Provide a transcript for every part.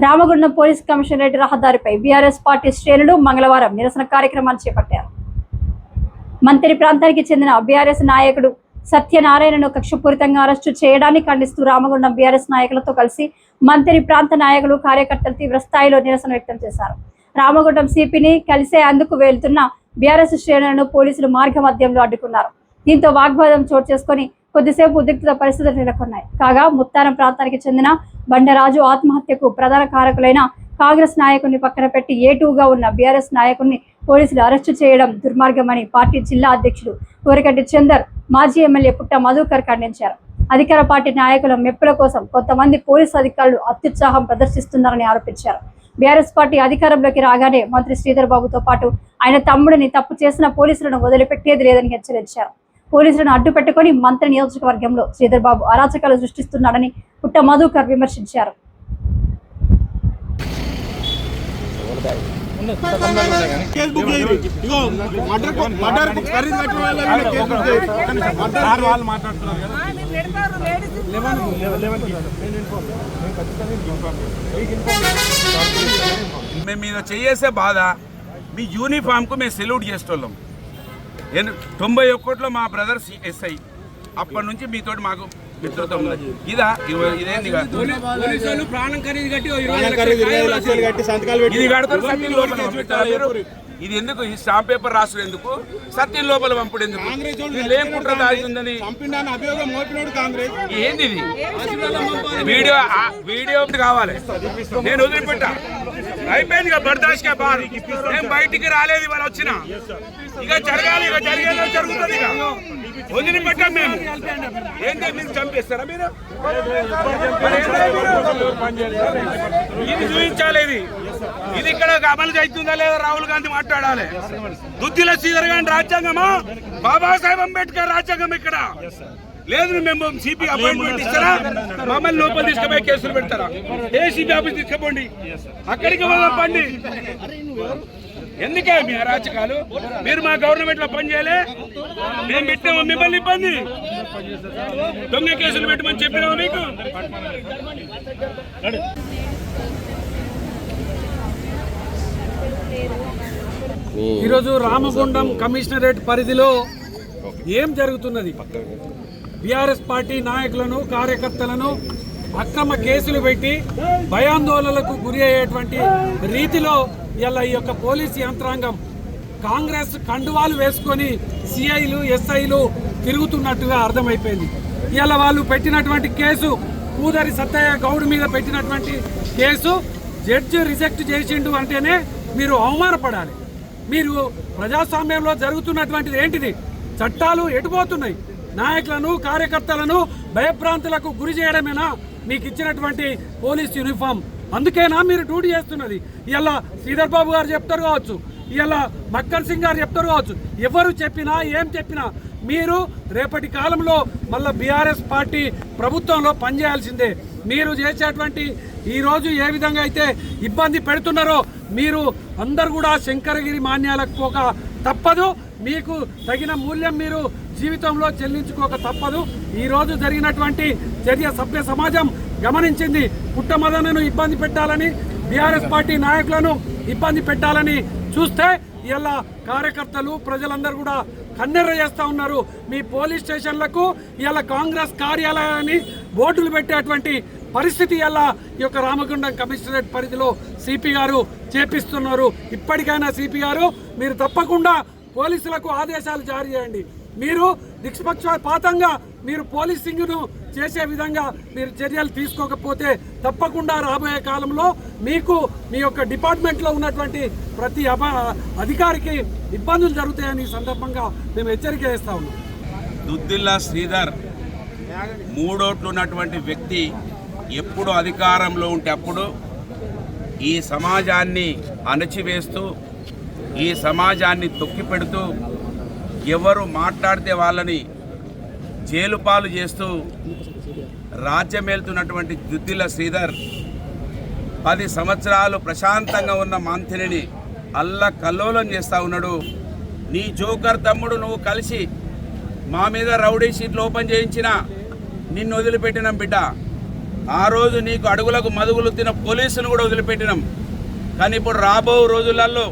Ramagundam police commissionerate రహదారిపై BRS party శ్రేణులు మంగళవారం నిరసన కార్యక్రమాన్ని చేపట్టారు. మంత్రి ప్రాంతానికి చెందిన బీఆర్ఎస్ నాయకుడు సత్యనారాయణను కక్షపూరితంగా అరెస్టు చేయడాన్ని ఖండిస్తూ రామగుండం బీఆర్ఎస్ నాయకులతో కలిసి మంత్రి ప్రాంత నాయకులు కార్యకర్తలు తీవ్ర స్థాయిలో నిరసన వ్యక్తం చేశారు. రామగుండం సిపిని కలిసేందుకు వెళ్తున్న బీఆర్ఎస్ శ్రేణులను పోలీసులు మార్గ మధ్యంలో అడ్డుకున్నారు. దీంతో వాగ్వాదం చోటు చేసుకుని కొద్దిసేపు ఉద్రిక్త పరిస్థితులు నెలకొన్నాయి. కాగా ముత్తారం ప్రాంతానికి చెందిన బండరాజు ఆత్మహత్యకు ప్రధాన కారకులైన కాంగ్రెస్ నాయకుడిని పక్కన పెట్టి ఏటూగా ఉన్న బీఆర్ఎస్ నాయకుడిని పోలీసులు అరెస్టు చేయడం దుర్మార్గమని పార్టీ జిల్లా అధ్యక్షుడు కోరికటి చందర్, మాజీ ఎమ్మెల్యే పుట్ట మధుకర్ ఖండించారు. అధికార పార్టీ నాయకుల మెప్పుల కోసం కొంతమంది పోలీసు అధికారులు అత్యుత్సాహం ప్రదర్శిస్తున్నారని ఆరోపించారు. బీఆర్ఎస్ పార్టీ అధికారంలోకి రాగానే మంత్రి శ్రీధర్ బాబుతో పాటు ఆయన తమ్ముడిని తప్పు చేసిన పోలీసులను వదిలిపెట్టేది లేదని హెచ్చరించారు. పోలీసులను అడ్డు పెట్టుకుని మంత్రి నియోజకవర్గంలో శ్రీధర్ బాబు అరాచకాలు సృష్టిస్తున్నాడని పుట్ట మధుకర్ విమర్శించారు. మేము మీద చేసే బాధ మీ యూనిఫామ్కు మేము సెల్యూట్ చేసేవాళ్ళం. 91లో మా బ్రదర్ ఎస్ఐ, అప్పటి నుంచి మీతోటి మాకు మిత్రత్వం ఉన్నది. ఇదేంది ఇది కడతారు సత్యం లోపల. ఇది ఎందుకు ఈ స్టాంప్ పేపర్ రాసుడు ఎందుకు, సత్యం లోపల పంపుడు ఎందుకు? లేకుంటే దాగుందని ఏంది ఇది? వీడియో కావాలి. నేను వదిలిపెట్టా, అయిపోయింది ఇక బర్దాష్గా బాధ. నేను బయటికి రాలేదు, ఇవాళ వచ్చిన ఇక జరగాలి, ఇక జరిగేదో జరుగుతుంది. ఇక వదిలిపెట్టాం మేము. ఏంటి మీరు చంపేస్తారా? మీరు ఇది చూపించాలి. ఇది ఇక్కడ అమలు అవుతుందా లేదా రాహుల్ గాంధీ మాట్లాడాలి. దుద్దిల శ్రీధర్ గాంధీ రాజ్యాంగమా, బాబాసాహెబ్ అంబేద్కర్ రాజ్యాంగం ఇక్కడ లేదు. మేము సిపి అపాయింట్మెంట్ ఇస్తారా? మమ్మల్ని లోపల తీసుకుపోయి కేసులు పెడతారా? ఏసీబీ ఆఫీస్ తీసుకుపోండి, అక్కడికి పండి. ఎందుకే మీ అరాచకాలు? మీరు మా గవర్నమెంట్ లో పనిచేయలే, మేము పెట్టాము మిమ్మల్ని ఇబ్బంది. దొంగ కేసులు పెట్టమని చెప్పినాము మీకు. ఈరోజు రామగుండం కమిషనరేట్ పరిధిలో ఏం జరుగుతున్నది? బీఆర్ఎస్ పార్టీ నాయకులను, కార్యకర్తలను అక్రమ కేసులు పెట్టి భయాందోళనలకు గురి అయ్యేటువంటి రీతిలో ఇలా ఈ యొక్క పోలీసు యంత్రాంగం కాంగ్రెస్ కండువాలు వేసుకొని సిఐలు, ఎస్ఐలు తిరుగుతున్నట్టుగా అర్థమైపోయింది. ఇలా వాళ్ళు పెట్టినటువంటి కేసు, పూదరి సత్తయ్య గౌడ్ మీద పెట్టినటువంటి కేసు జడ్జి రిజెక్ట్ చేసిండు అంటేనే మీరు అవమానపడాలి. మీరు ప్రజాస్వామ్యంలో జరుగుతున్నటువంటిది ఏంటిది? చట్టాలు ఎటుపోతున్నాయి? నాయకులను, కార్యకర్తలను భయభ్రాంతులకు గురి చేయడమేనా మీకు ఇచ్చినటువంటి పోలీస్ యూనిఫామ్? అందుకేనా మీరు డ్యూటీ చేస్తున్నది? ఇలా శ్రీధర్ బాబు గారు చెప్తారు కావచ్చు, ఇలా మక్కర్ సింగ్ గారు చెప్తారు కావచ్చు, ఎవరు చెప్పినా ఏం చెప్పినా మీరు రేపటి కాలంలో మళ్ళీ బీఆర్ఎస్ పార్టీ ప్రభుత్వంలో పనిచేయాల్సిందే. మీరు చేసేటువంటి ఈరోజు ఏ విధంగా అయితే ఇబ్బంది పెడుతున్నారో మీరు అందరు కూడా శంకరగిరి మాన్యాలకు పోక తప్పదు. మీకు తగిన మూల్యం మీరు జీవితంలో చెల్లించుకోక తప్పదు. ఈరోజు జరిగినటువంటి చర్య సభ్య సమాజం గమనించింది. పుట్టమదనను ఇబ్బంది పెట్టాలని, బీఆర్ఎస్ పార్టీ నాయకులను ఇబ్బంది పెట్టాలని చూస్తే ఇలా కార్యకర్తలు, ప్రజలందరూ కూడా కన్నెర్ర చేస్తూ ఉన్నారు. మీ పోలీస్ స్టేషన్లకు ఇలా కాంగ్రెస్ కార్యాలయాన్ని బోర్డులు పెట్టేటువంటి పరిస్థితి ఇలా ఈ యొక్క రామగుండం కమిషనరేట్ పరిధిలో సిపి గారు చేపిస్తున్నారు. ఇప్పటికైనా సిపి గారు మీరు తప్పకుండా పోలీసులకు ఆదేశాలు జారీ చేయండి. మీరు నిష్పక్షపాతంగా మీరు పోలీసింగ్ను చేసే విధంగా మీరు చర్యలు తీసుకోకపోతే తప్పకుండా రాబోయే కాలంలో మీకు మీ యొక్క డిపార్ట్మెంట్లో ఉన్నటువంటి ప్రతి అధికారికి ఇబ్బందులు జరుగుతాయని సందర్భంగా మేము హెచ్చరిక చేస్తా ఉన్నాం. దుద్దిల్లా శ్రీధర్ 3 ఓట్లు ఉన్నటువంటి వ్యక్తి ఎప్పుడు అధికారంలో ఉంటే అప్పుడు ఈ సమాజాన్ని అణచివేస్తూ, ఈ సమాజాన్ని తొక్కిపెడుతూ, ఎవరు మాట్లాడితే వాళ్ళని జైలు పాలు చేస్తూ రాజ్యమేలుతున్నటువంటి దుద్దిల్ల శ్రీధర్ 10 సంవత్సరాలు ప్రశాంతంగా ఉన్న మంత్రిని అల్లకల్లోలం చేస్తూ ఉన్నాడు. నీ జోకర్ తమ్ముడు నువ్వు కలిసి మా మీద రౌడీ షీట్లు ఓపెన్ చేయించిన నిన్ను వదిలిపెట్టినాం బిడ్డ. ఆ రోజు నీకు అడుగులకు మదుగులు తిన్న పోలీసులు కూడా వదిలిపెట్టినాం. కానీ ఇప్పుడు రాబో రోజులలో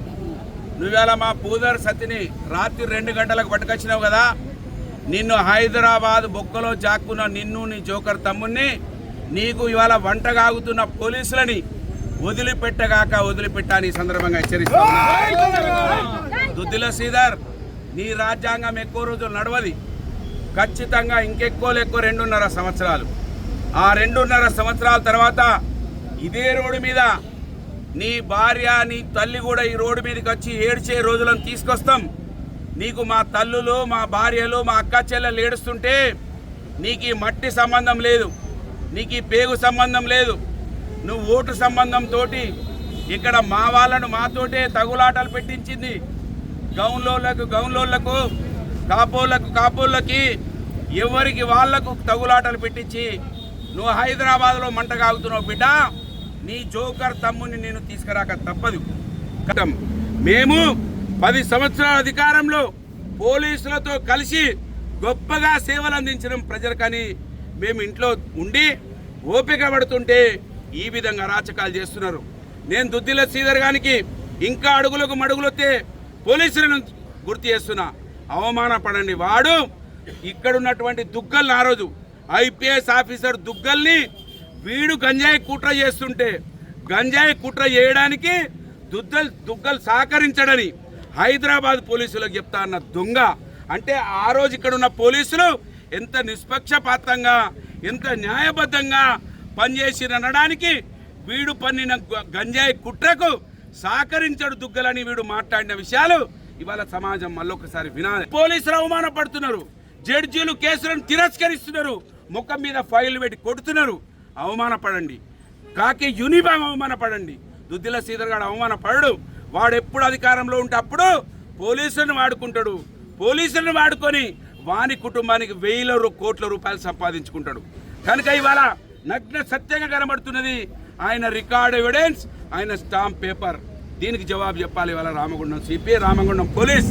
నువ్వేళ మా పూదర్ సత్తిని రాత్రి 2 గంటలకు పట్టుకొచ్చినావు కదా, నిన్ను హైదరాబాద్ బొక్కలో జాక్కున్న నిన్ను నీ జోకర్ తమ్ముణ్ణి నీకు ఇవాళ వంటగాగుతున్న పోలీసులని వదిలిపెట్టగాక వదిలిపెట్టాని సందర్భంగా హెచ్చరిస్తా. దుద్దిల శ్రీధర్, నీ రాజ్యాంగం ఎక్కువ రోజులు నడవది. ఖచ్చితంగా ఇంకెక్కువ 2.5 సంవత్సరాలు. ఆ 2.5 సంవత్సరాల తర్వాత ఇదే రోడ్డు మీద నీ భార్య నీ తల్లి కూడా ఈ రోడ్డు మీదకి వచ్చి ఏడ్చే రోజులను తీసుకొస్తాం. నీకు మా తల్లులు మా భార్యలు మా అక్క చెల్లెలు ఏడుస్తుంటే నీకు ఈ మట్టి సంబంధం లేదు, నీకు ఈ పేగు సంబంధం లేదు. నువ్వు ఓటు సంబంధంతో ఇక్కడ మా వాళ్ళను మాతోటే తగులాటలు పెట్టించింది. గౌన్లోళ్లకు కాపోళ్ళకి ఎవరికి వాళ్లకు తగులాటలు పెట్టించి నువ్వు హైదరాబాద్లో మంట కాగుతున్నావు బిడ్డ. నీ జోకర్ తమ్ముని నేను తీసుకురాక తప్పదు. మేము 10 సంవత్సరాల అధికారంలో పోలీసులతో కలిసి గొప్పగా సేవలు అందించడం ప్రజలకని మేము ఇంట్లో ఉండి ఓపిక పడుతుంటే ఈ విధంగా అరాచకాలు చేస్తున్నారు. నేను దుద్దిల శ్రీధర్ గారికి ఇంకా అడుగులకు మడుగులొత్తే పోలీసులను గుర్తు చేస్తున్నా, అవమానపడండి. వాడు ఇక్కడున్నటువంటి దుగ్గల్ని, ఆ రోజు ఐపీఎస్ ఆఫీసర్ దుగ్గల్ని వీడు గంజాయి కుట్ర చేస్తుంటే గంజాయి కుట్ర చేయడానికి దుగ్గల్ సహకరించడని హైదరాబాద్ పోలీసులకు చెప్తా అన్న దొంగ. అంటే ఆ రోజు ఇక్కడ ఉన్న పోలీసులు ఎంత నిష్పక్షపాతంగా ఎంత న్యాయబద్ధంగా పనిచేసిరనడానికి వీడు పన్నిన గంజాయి కుట్రకు సహకరించడు దుగ్గలని వీడు మాట్లాడిన విషయాలు ఇవాళ సమాజం మళ్ళొకసారి వినాలి. పోలీసులు అవమానపడుతున్నారు, జడ్జీలు కేసులను తిరస్కరిస్తున్నారు, ముఖం మీద ఫైల్ పెట్టి కొడుతున్నారు. అవమానపడండి. కాకి యూనిఫామ్ అవమానపడండి. దుద్దిల శ్రీధర్ గారు అవమానపడడు. వాడు ఎప్పుడు అధికారంలో ఉంటే అప్పుడు పోలీసులను వాడుకుంటాడు. పోలీసులను వాడుకొని వాని కుటుంబానికి 1000 కోట్ల రూపాయలు సంపాదించుకుంటాడు. కనుక ఇవాళ నగ్న సత్యంగా కనబడుతున్నది ఆయన రికార్డ్ ఎవిడెన్స్, ఆయన స్టాంప్ పేపర్. దీనికి జవాబు చెప్పాలి ఇవాళ రామగుండం సిపి, రామగుండం పోలీస్.